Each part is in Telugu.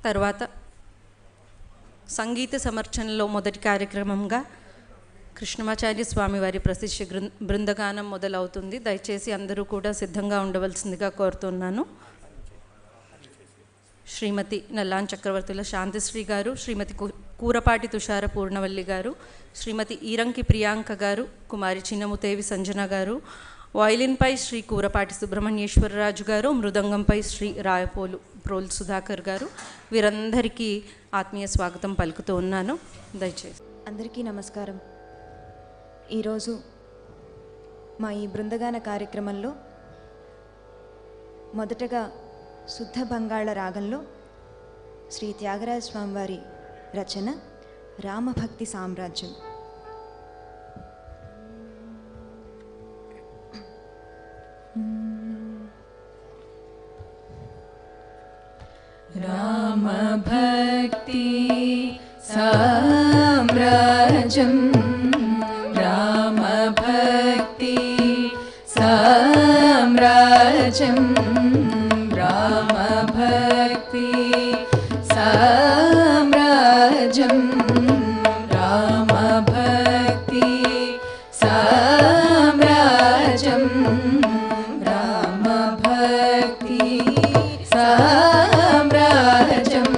తర్వాత సంగీత సమర్చనలో మొదటి కార్యక్రమంగా కృష్ణమాచార్య స్వామి వారి ప్రశిష్య బృందగానం మొదలవుతుంది. దయచేసి అందరూ కూడా సిద్ధంగా ఉండవలసిందిగా కోరుతున్నాను. శ్రీమతి నల్లాన్ చక్రవర్తుల శాంతిశ్రీ గారు, శ్రీమతి కూరపాటి తుషార పూర్ణవల్లి గారు, శ్రీమతి ఈరంకి ప్రియాంక గారు, కుమారి చిన్నముతేవి సంజన గారు, వయలిన్పై శ్రీ కూరపాటి సుబ్రహ్మణ్యేశ్వరరాజు గారు, మృదంగంపై శ్రీ రాయపోలు ప్రోల్ సుధాకర్ గారు, వీరందరికీ ఆత్మీయ స్వాగతం పలుకుతూ ఉన్నాను. దయచేసి అందరికీ నమస్కారం. ఈరోజు మా ఈ బృందగాన కార్యక్రమంలో మొదటగా శుద్ధ బంగాళ రాగంలో శ్రీ త్యాగరాజ స్వామివారి రచన రామభక్తి సామ్రాజ్యం. రామభక్తి సామ్రాజ్యం, రామభక్తి సామ్రాజ్యం, రామభక్తి సామ్రాజ్యం, రామభక్తి సామ్రాజ్యం, రామభక్తి సామ్రాజ్యం,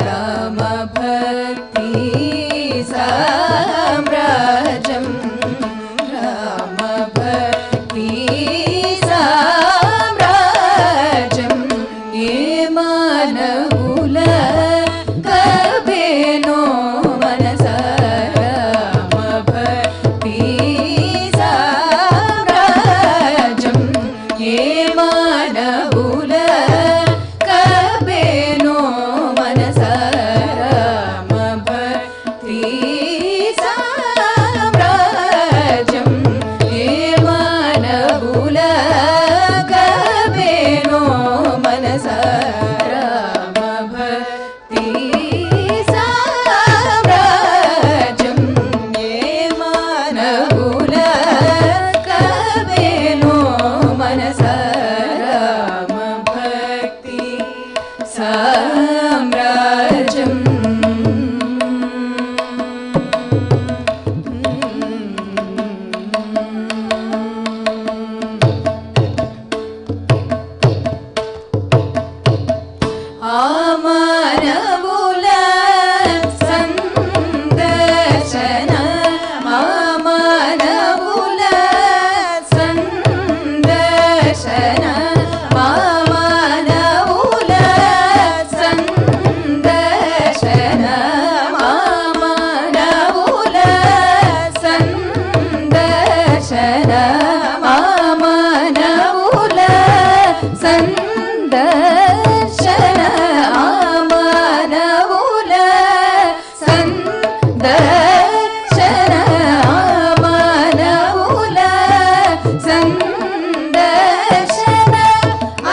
రామభక్తి సామ్రాజ్యం, రామభక్తి సామ్రాజ్యం. ఏ మానవుల కబేనో మనస రామభక్తి సామ్రాజ్యం. ఏ మానవుల కబేనో మనస రామభక్తి సామ్రాజ్యం. ఏ మానవుల కబేనో మనస రామభక్తి సామ్రాజ్యం. ఏ మానవుల కబేనో మనస రామభక్తి సామ్రాజ్యం. ఆ మానవుల సందర్శన, ఆ మానవుల సందర్శన, ఆ మానవుల సందర్శన, ఆ మానవుల సందర్శన, ఆ మానవుల సందర్శన, ఆ మానవుల సందర్శన, ఆ మానవుల సందర్శన.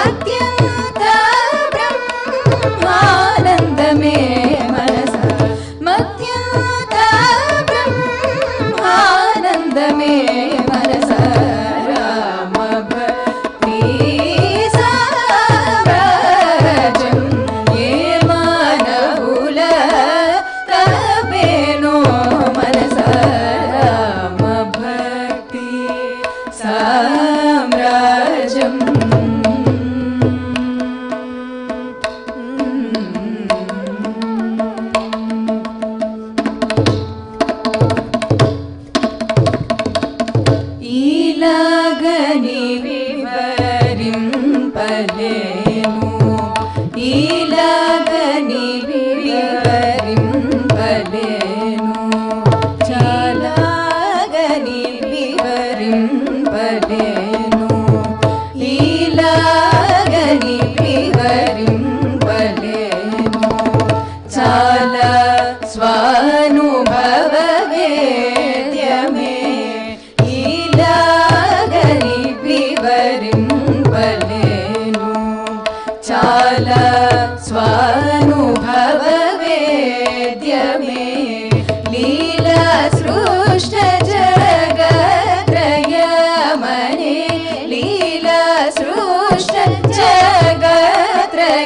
అత్యంత బ్రహ్మానందమే మనస, మత్యంత బ్రహ్మానందమే మనస రామభక్తి సామ్రాజ్యం. ఏ మానవుల కబేనో మనస రామభక్తి సామ్రాజ్యం. ఈలాగని వివరింపలేను, ఈలాగని వివరింపలేను, చాలాగని వివరింపలేను, ఈలాగని వివరింపలేను. చాలా స్వానుభవ వేద్యమే, ఈలాగని వివరింపలేను. చాలా స్వానుభవ వేద్యమే, లీలా సృష్ట జగత్రయమనే, లీలా సృష్ట జగత్రయమనే,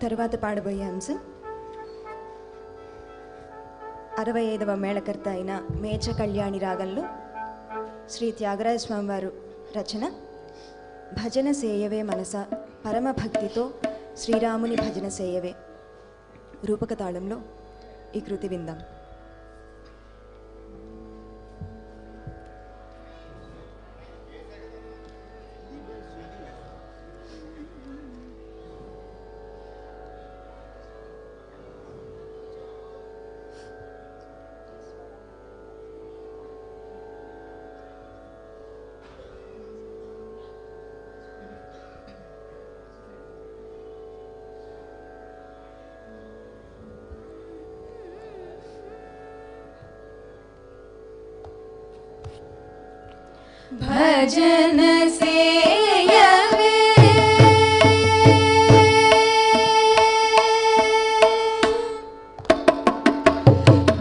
తర్వాత పాడబోయే అంశం 65వ మేళకర్త అయిన మేచ కళ్యాణి రాగంలో శ్రీ త్యాగరాజ స్వామి వారు రచన భజన సేయవే మనస పరమ భక్తితో శ్రీరాముని భజన సేయవే రూపక తాళంలో ఈ కృతి విందాం. भजन सेयवे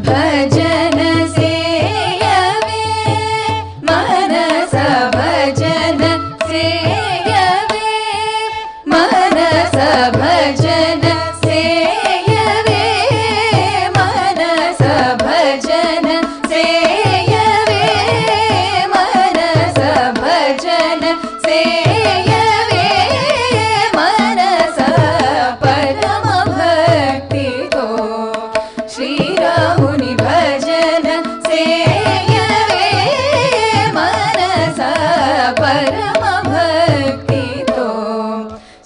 भजन सेयवे मनस भजन सेयवे मनस भजन सेयवे मनस भजन सेयवे भजन सेयवे मनस परम भक्ति तो श्रीरामुनि भजन सेयवे मनस परम भक्ति तो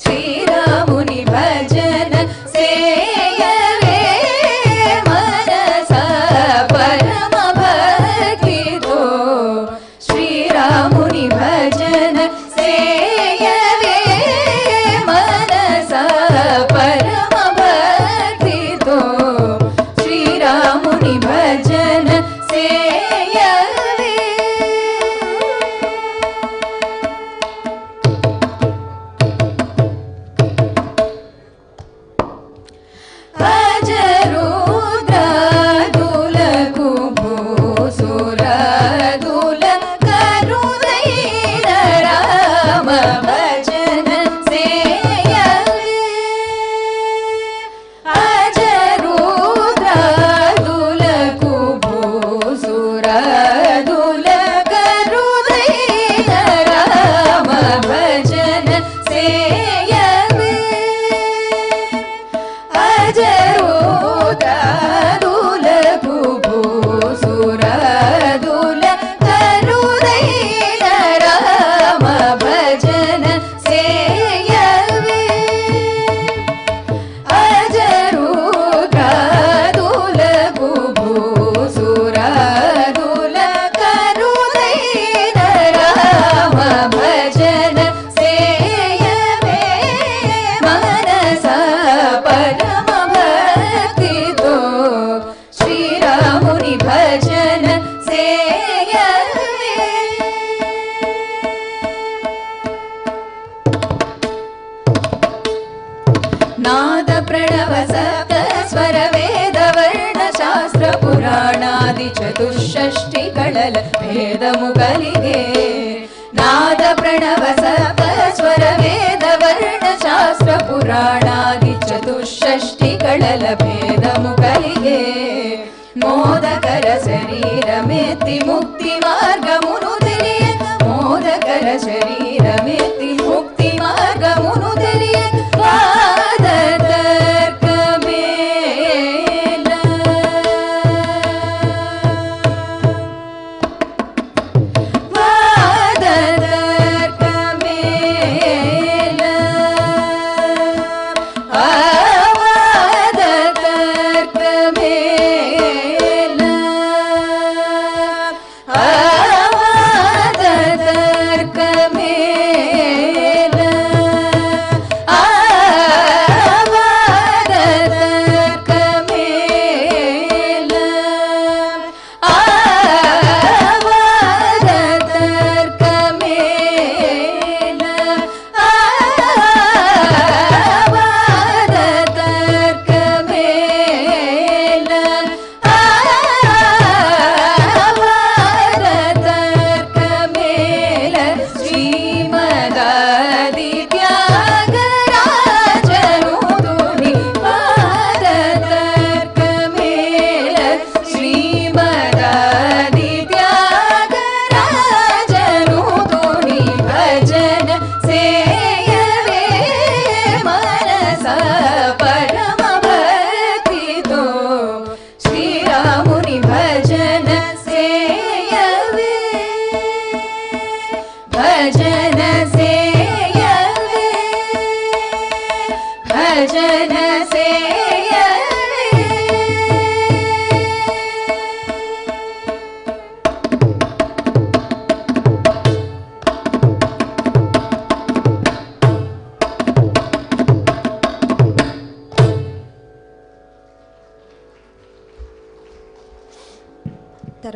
श्रीरामुनि भजन सेयवे मनस परम भक्ति तो श्रीरामुनि भजन सेयवे मनस परम भक्ति तो श्रीरामुनि भजन सेयवे अजरुद्रादुलकु भूसुरादुल करुदैन राम भजन सेयवे अजरुद्रादुलकु भूसुरादुल करुदैन राम भजन सेयवे अजरुद्रादुलकु भूसुरादुल करुदैन राम भजन सेयवे अजरुद्रादुलकु भूसुरादुल करुदैन राम भजन सेयवे मनस परम भक्ति तो श्रीरामुनि भजन सेयवे नाद प्रणव सप्त स्वर वेद वर्ण शास्त्र पुराणादि चतुष्षष्टि कळल भेदमु कलिगे नाद प्रणव सप्त स्वर वेद वर्ण शास्त्र पुराणादि चतुष्षष्टि कळल भेदमु कलिगे मोदकर शरीरमेत्ति मुक्ति मार्गमुनु తెలియ मोदकर शरीरमेत्ति मुक्ति मार्गमुनु తెలియ वाद तर्कमेल वाद तर्कमेल वाद तर्कमेल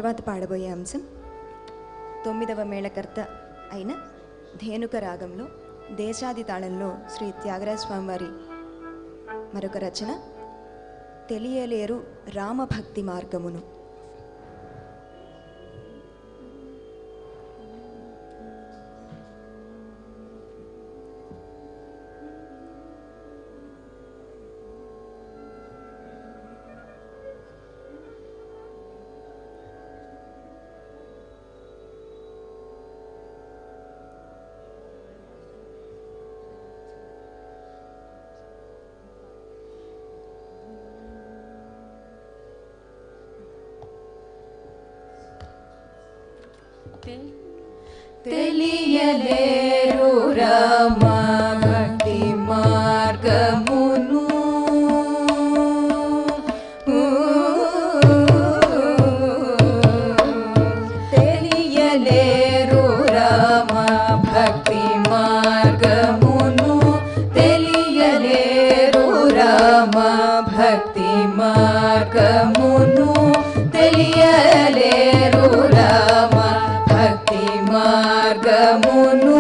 తర్వాత పాడబోయే అంశం 9వ మేళకర్త అయిన ధేనుక రాగంలో దేశాది తాళంలో శ్రీ త్యాగరాజ స్వామి వారి మరొక రచన తెలియలేరు రామభక్తి మార్గమును. తెలియలేరు రామ భక్తి మార్గమును తెలియలేరు రామ భక్తి మార్గమును తెలియలేరు రామ భక్తి మార్గమును తెలియలేరు రామ భక్తి మార్గమును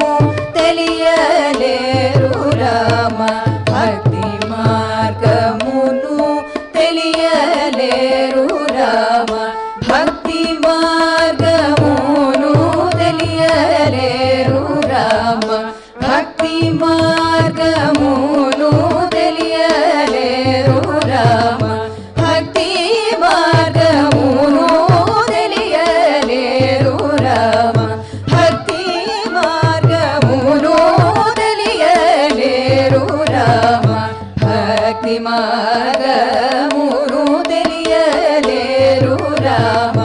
తెలియలేరు రామ భక్తి మార్గమును తెలియలేరు రామ భక్తి మార్గమును తెలియలేరు రామ భక్తి మార్గమును తెలియలేరు రామ భక్తి మార్గమును తెలియలేరు రామ భక్తి మార్గమును తెలియలేరు రామ భక్తి మార్గమును తెలియలేరు రామ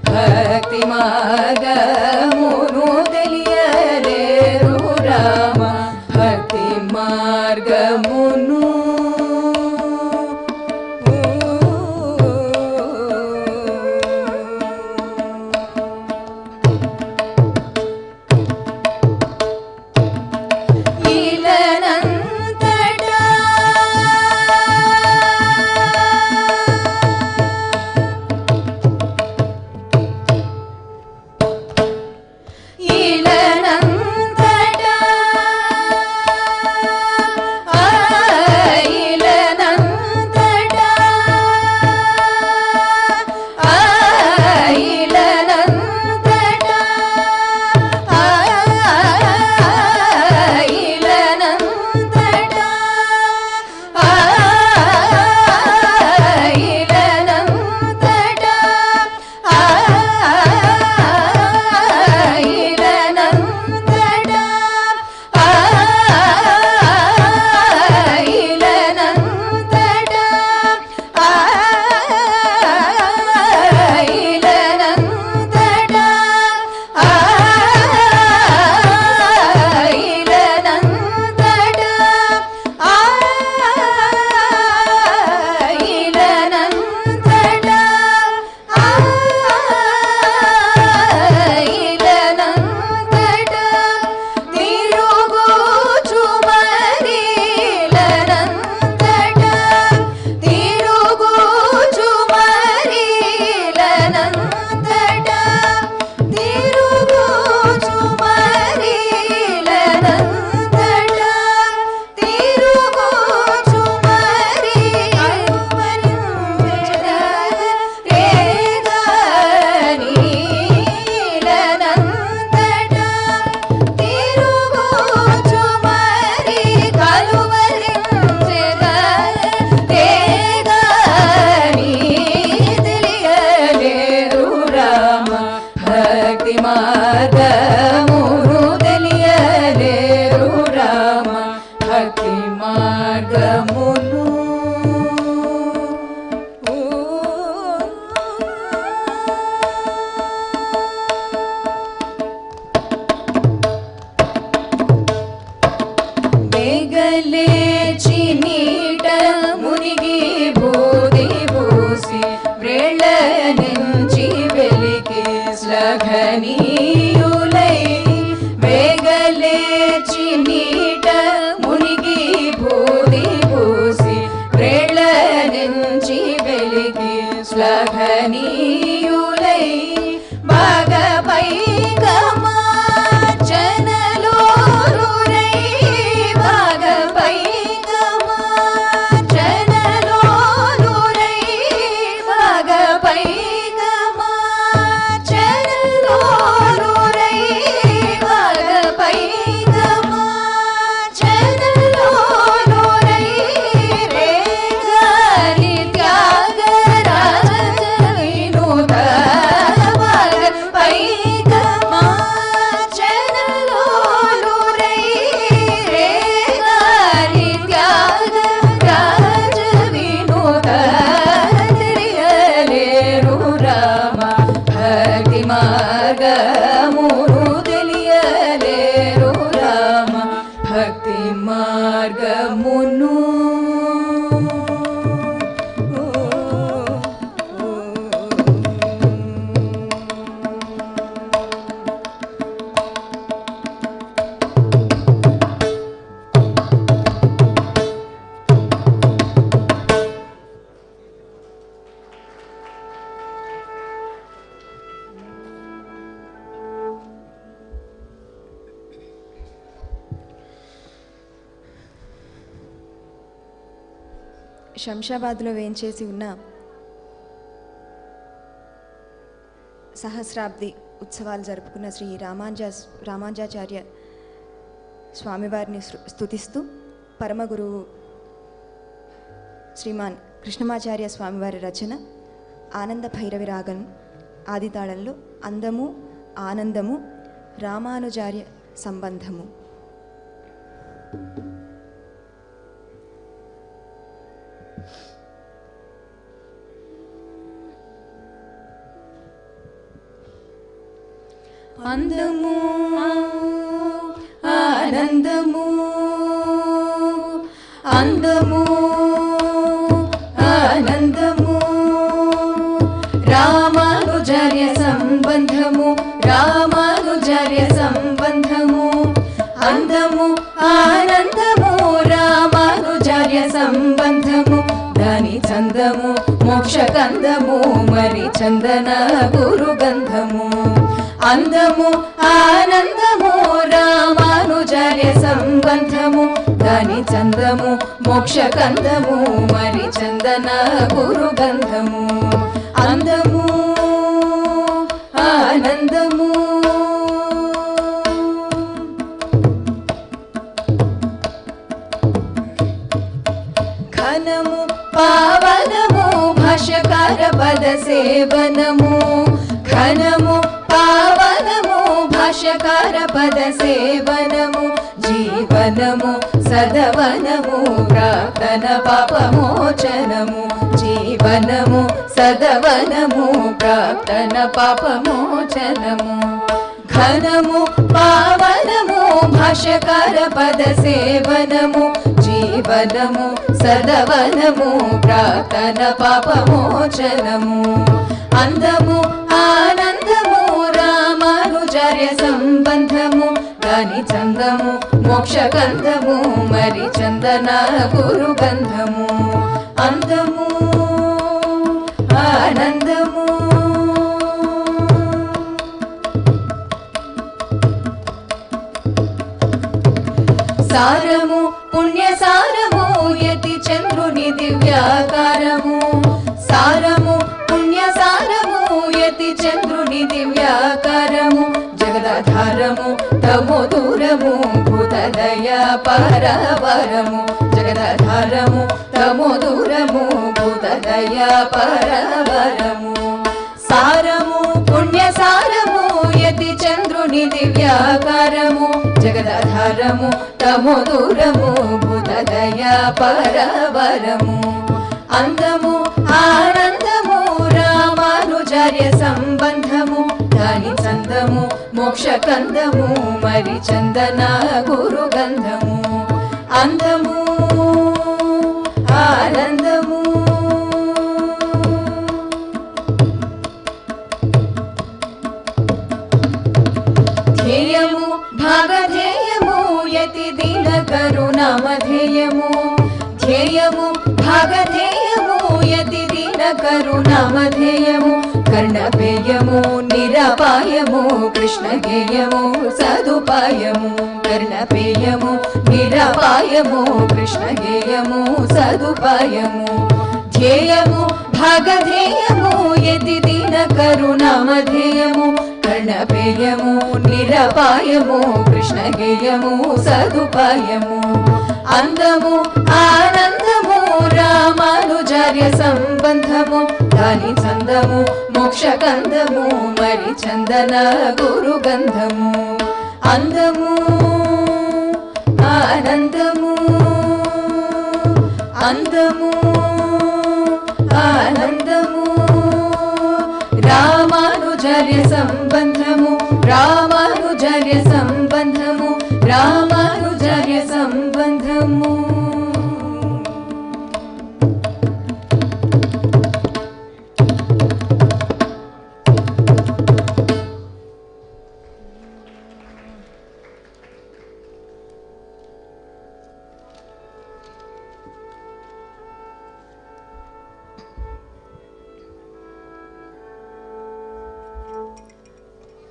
భక్తి మార్గమును తెలియలేరు రామ భక్తి మార్గమును ఇలనంతటా ఇలనంతటా ఇలనంతటా ఇలనంతటా ఇలనంతటా ఇలనంతటా ఇలనంతటా ఇలనంతటా ఇలనంతటా ఇలనంతటా ఇలనంతటా ఇలనంతటా తిరుగుచు మరిలనంతటా తిరుగుచు మరిలనంతటా తిరుగుచు మరిలనంతటా తిరుగుచు మరిలనంతటా తిరుగుచు మరి కలువరించెదరేగాని తెలియలేరు రామ భక్తి మార్గమును తెలియలేరు రామ భక్తి మార్గమును మేఘలేచి నీట మునిగి బూది పూసి వ్రేళ్ళ నుంచి వెలికి స్లఘనీయులై శంషాబాద్లో వేంచేసి ఉన్న సహస్రాబ్ది ఉత్సవాలు జరుపుకున్న శ్రీ రామానుజాచార్య స్వామివారిని స్తుతిస్తూ పరమ గురువు శ్రీమాన్ కృష్ణమాచార్య స్వామివారి రచన ఆనంద భైరవి రాగం ఆదితాళంలో అందము ఆనందము రామానుజార్య సంబంధము. అందము ఆనందము అందము ఆనందము రామానుజార్య సంబంధము రామానుజార్య సంబంధము అందము ఆనందము రామానుజార్య సంబంధము దాని చందము మోక్షకందము మరి చందన గురుగంధము అందము ఆనందము రామానుజార్య సంబంధము దాని చందము మోక్షకందము మరి చందన గురుగంధము అందము ఆనందము ఘనము పావనము భాష్యకార పద సేవనము ఘనము పావనము భాష్యకార పద సేవనము జీవనము సదవనము ప్రార్థన పాపమోచనము జీవనము సదవనము ప్రార్థన పాపమోచనము ఘనము పావనము భాష్యకార పద సేవనము జీవనము సదవనము ప్రార్థన పాపమోచనము అందము ఆనందము రామానుజార్య సంబంధము దాని చందము మోక్షకందము మరి చందన గురుగంధము అందము ఆనందము సారము పుణ్యసారము యతి చంద్రుని దివ్యాకారము సారము పుణ్యసారము యతి చంద్రుని దివ్యాకారము జగదాధారము తమో దూరము భూతదయ పరవరము జగదాధారము తమో దూరము భూతదయ పరవరము సారము పుణ్యసారము యతి చంద్రుని దివ్యాకారము జగదాధారము తమో దూరము భూతదయ పరవరము అందము ఆనందము రామానుజార్య సంబంధము దాని చందము మోక్షకందము మరి చందన గురుగంధము అందము ఆనందము ధ్యేయము భాగధేయము యతి దీన కరుణామధేయము ధ్యేయము భాగధేయము యతి దీన కరుణామధేయము కర్ణపేయము నిరపాయము కృష్ణగేయము సదుపాయము కర్ణపేయము నిరపాయము కృష్ణగేయము సదుపాయము ధ్యేయము భాగధేయము యతి దీన కరుణామధేయము కర్ణపేయము నిరపాయము కృష్ణగేయము సదుపాయము అందము ఆనందము రామానుజార్య సంబంధము దాని చందము మోక్షకందము మరి చందన గురుగంధము అందము ఆనందము అందము ఆనందము రామానుజార్య సంబంధము రామానుజార్య సంబంధము రామానుజార్య సంబంధము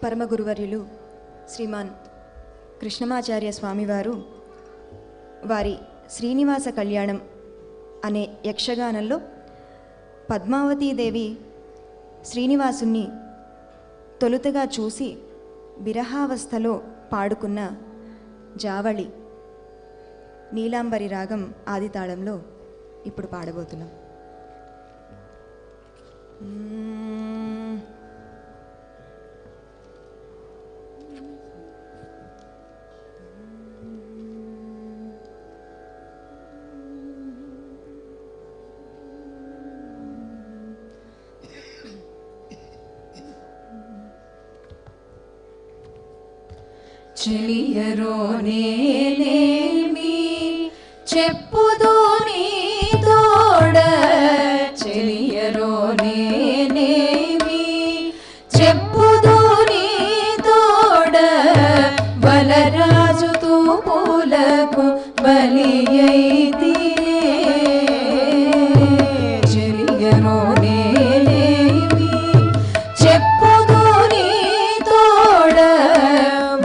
పరమ గురువర్యులు శ్రీమాన్ కృష్ణమాచార్య స్వామివారు వారి శ్రీనివాస కళ్యాణం అనే యక్షగానంలో పద్మావతీదేవి శ్రీనివాసుని తొలుతగా చూసి విరహావస్థలో పాడుకున్న జావళి నీలాంబరి రాగం ఆదితాళంలో ఇప్పుడు పాడబోతున్నాం. చెలియరో నేనేమి చెప్పుదు నీ తోడ, చెలియరో నేనేమి చెప్పుదు నీ తోడ, బలరాజు తూపులకు బలి అయితినే. చెలియరో నేనేమి చెప్పుదు నీ తోడ,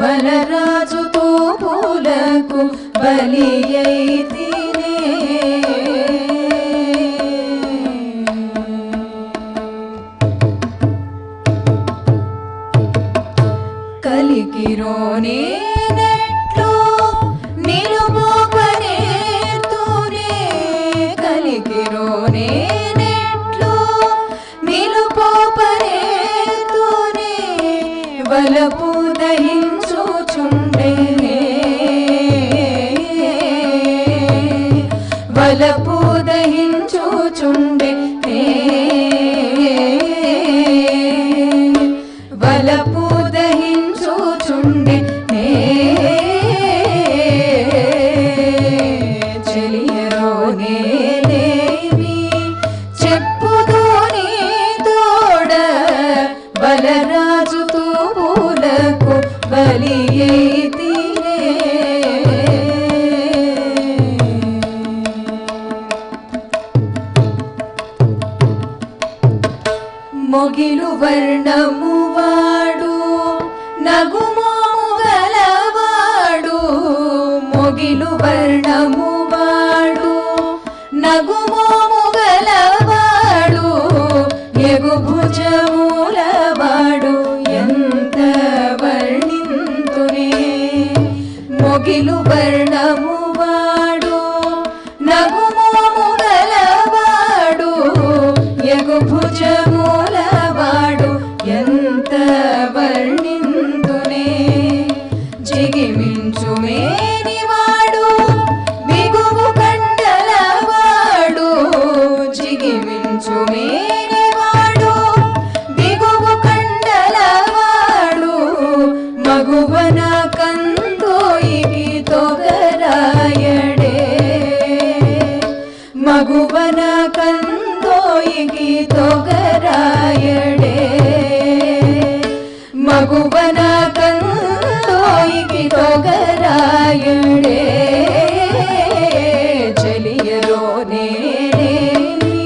బలరాజు తూపులకు బలి అయితినే. కలికిరో నేనెట్లు నిలుపోపనేర్తూనే, కలికిరో నేనెట్లు నిలుపోపనేర్తూనే, వలపు దహించుచుండెనే, వలపు దహించుచుండెనే, వలపు దహించుచుండెనే. చెలియరో నేనేమి చెప్పుదు నీ తోడ, బలరాజు తూపులకు బలి అయితినే. మొగిలు వర్ణము వాడు నగుమోము గలవాడు, మొగిలు వర్ణము వాడు నగుమోము గలవాడు, ఎగుభుజములవాడు ఎంత వర్ణింతునే. మొగిలు వర్ణము వాడు నగుమోము గలవాడు, ఎగుభుజములవాడు ఎంత వర్ణింతునే. జిగిమించు మేనివాడు బిగువు కండలవాడు, జిగిమించు మేనివాడు బిగువు కండలవాడు, మగువన కందోయికి తొగరాయడే, మగువన కందోయికి తొగరాయడే, మగువన కందోయికి తొగరాయడే. చెలియరో నేనేమి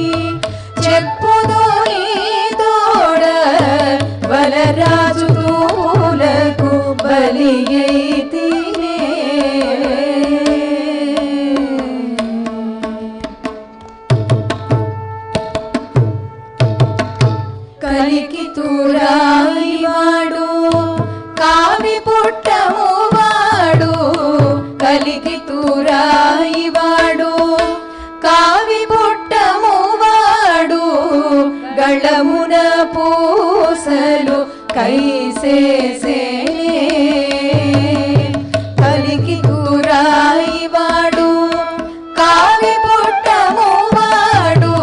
చెప్పుదు నీ తోడ, బలరాజు తూపులకు బలి అయితినే. కలికి తూరాయి వాడు కావి పుట్టము వాడు, కలికి తూరాయి వాడు కావి పుట్టము వాడు, గళమున పూసలు కైసేసేనే. కలికి తూరాయి వాడు కావి పుట్టము వాడు,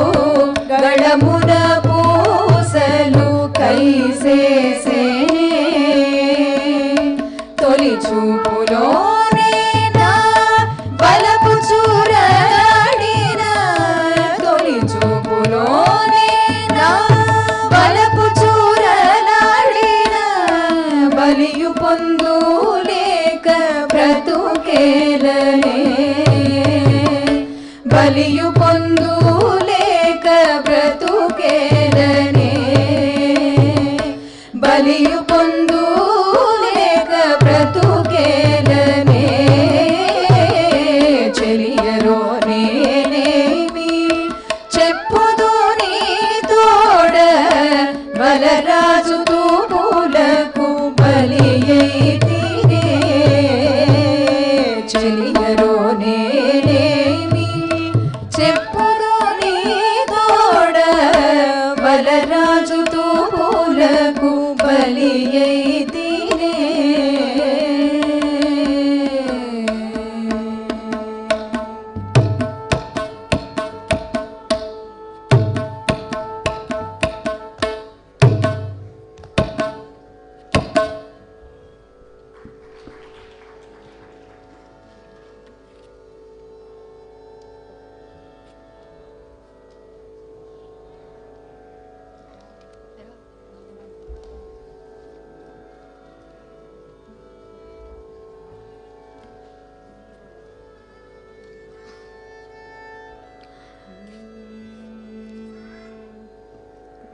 గళమున పూసలు కైసేసేనే. తొలి చూపులోనే నా బలపు చూరలాడిన, తొలి చూపులోనే నా బలపు చూరలాడిన, బలియు పొందులేక బ్రతుకేలనే, బలియు పొందులేక బ్రతుకేలనే, బలియు పొందులేక బ్రతుకేలనే. చెలియరో నేనేమి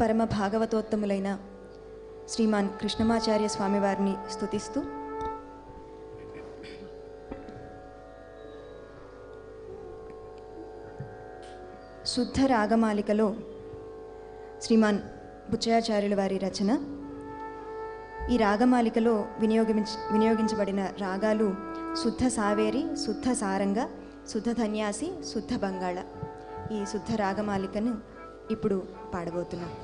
పరమ భాగవతోత్తములైన శ్రీమాన్ కృష్ణమాచార్య స్వామివారిని స్తుతిస్తూ శుద్ధ రాగమాలికలో శ్రీమాన్ బుచ్చయాచార్యుల వారి రచన. ఈ రాగమాలికలో వినియోగించబడిన రాగాలు శుద్ధ సావేరి, శుద్ధ సారంగ, శుద్ధ ధన్యాసి, శుద్ధ బంగాళ. ఈ శుద్ధ రాగమాలికను ఇప్పుడు పాడబోతున్నాం.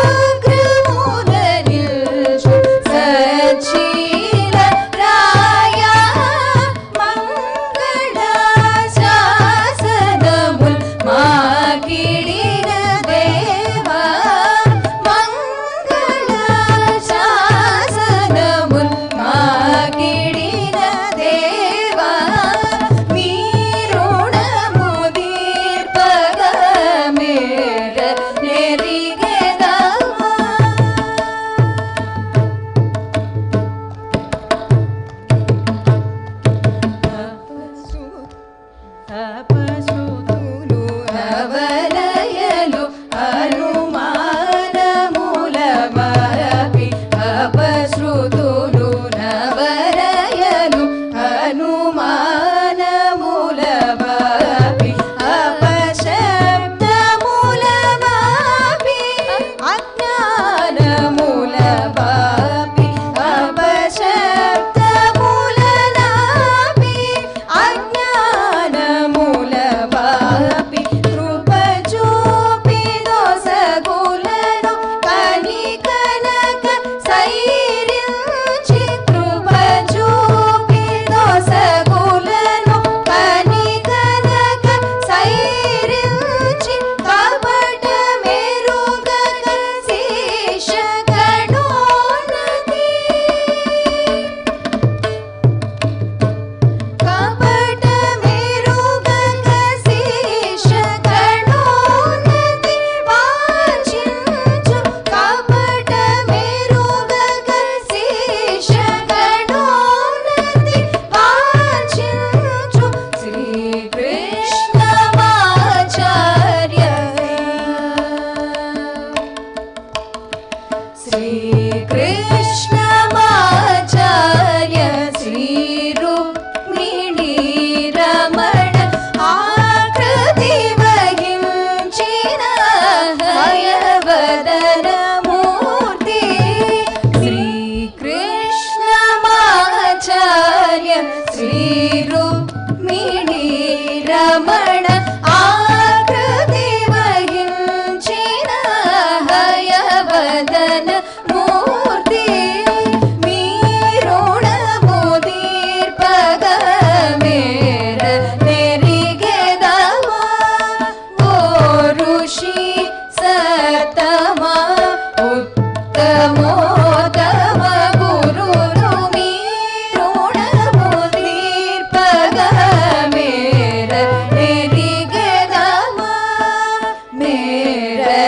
శృంగాగ్రమున నిల్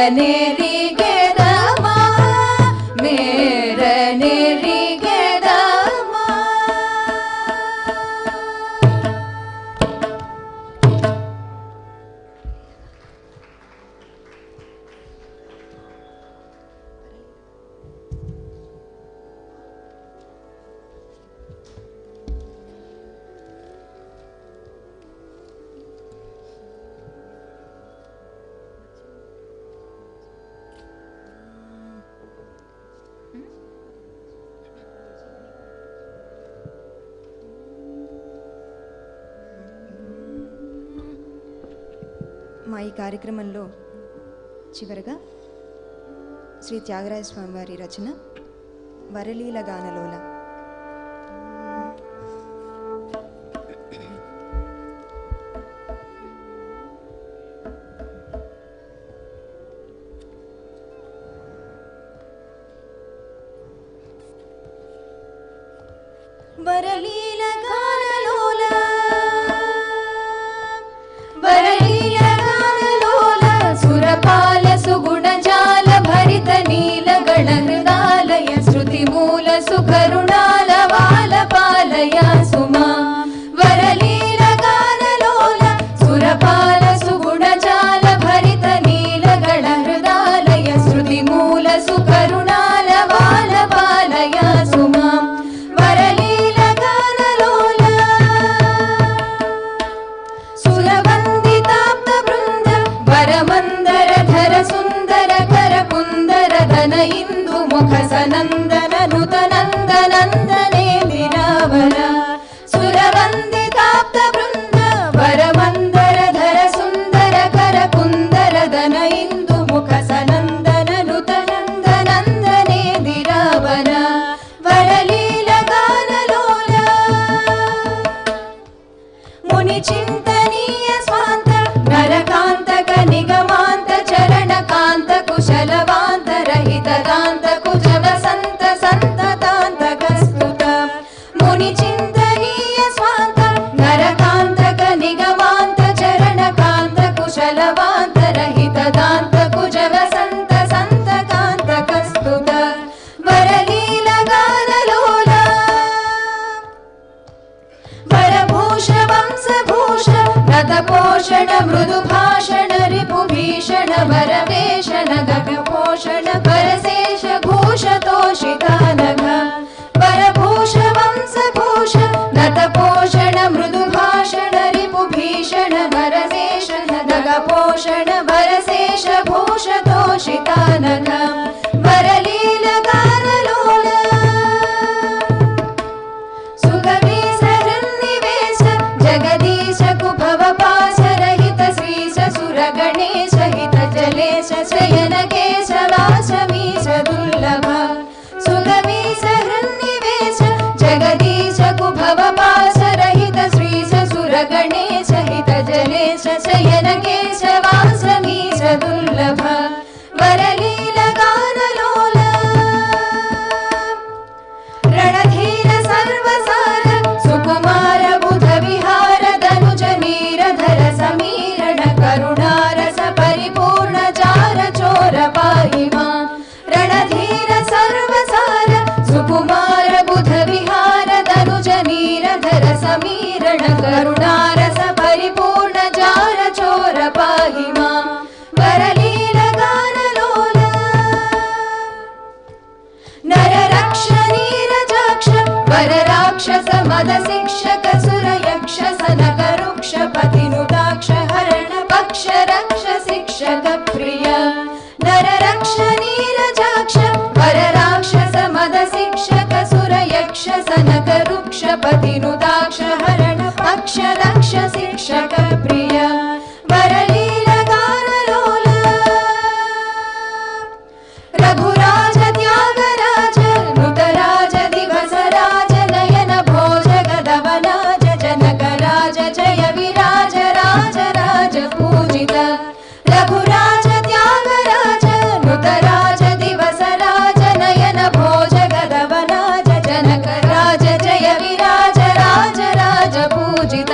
ಮೇರನೆರಿಗೆದಮಾ ಮೇರನೆರಿಗೆದಮಾ మా ఈ కార్యక్రమంలో చివరగా శ్రీ త్యాగరాజ స్వామి వారి రచన వరలీల గానలోల. వరలీల గానలోల వరలీల గానలోల సురపాల సుగుణజాల భరిత నీల గణ హృదాలయ శృతి మూల సుకరుణాల వాల పాలయ సుమా వరలీల గానలోల సురపాల సుగుణజాల భరిత నీల గణ హృదాలయ శృతి మూల సుకరుణాల వాల పాలయ సుమా వరలీల గానలోల సురవందితాప్త బృంద వరమందర ధర సుందర కర కుందర ధన ఇందు ముఖ సనందన నుత నందనందనే దిరావర సురవందితాప్త బృంద వరమందర ధర సుందర కర కుందర ధన ఇందు ముఖ సనందన నుత నందనందనే దిరావర వరలీల గానలోల ముని చింతనీయ స్వాంత నరకాంతక నిగమాంత చరణకాంత కుశలవాంత రహితదాంత కుజవ సంత సంతతాంతక స్తుత ముని చింతనీయ స్వాంత నరకాంతక నిగమాంత చరణకాంత కుశలవాంత రహితదాంత కుజవ సంత సంతకాంతక స్తుత వరలీల గానలోల వరభూష వంశభూష రథపోషణ మృదుభాషణ రిపుభీషణ వరవేషణ గగపోషణ పరశేష భూషతోషితానఘ వరభూష వంశభూష రథపోషణ మృదుభాషణ రిపుభీషణ వరశేషణ గగపోషణ వరశేష భూషతోషితానఘ వరలీల గానలోల సుగవేశ హృన్నివేశ జగదీశ కుభవ పాశ రహిత శ్రీశ సుర గణేశ హిత జలేశ శయన కేశవాశమీశ దుర్లభ సుగవేశ హృన్నివేశ జగదీశ కుభవ పాశ రహిత శ్రీశ సుర గణేశ హిత జలేశ శయన కేశవాశమీశ దుర్లభ వరలీల గానలోల రణధీర సర్వసార సుకుమార బుధ విహార ధనుజ నీరధర సమీరణ కరుణారస పరిపూర్ణ జార చోర పాహి మాం రణధీర సర్వసార సుకుమార బుధ విహార ధనుజ నీరధర సమీరణ కరుణారస పరిపూర్ణ జార చోర పాహి మాం వరలీల గానలోల నరరక్ష నీరజాక్ష వరరాక్షస మద శిక్షక సురయక్ష సనక రుక్ష పతినుదాక్ష హరణ పక్ష రక్ష శిక్షక ప్రియ నరరక్ష నీరజాక్ష వరరాక్షస మద శిక్షక సురయక్ష సనక రుక్ష పతినుదాక్ష హరణ పక్ష రక్ష శిక్షక ప్రియ వరలీల గానలోల రఘురాజ త్యాగరాజ నృతరాజ దివసరాజ నయన భోజ గదవనాజ జనకరాజ జయ విరాజ రాజ రాజ పూజిత రఘురాజ త్యాగరాజ నృతరాజ దివసరాజ నయన భోజ గదవనాజ జనకరాజ జయ విరాజ రాజ రాజ పూజిత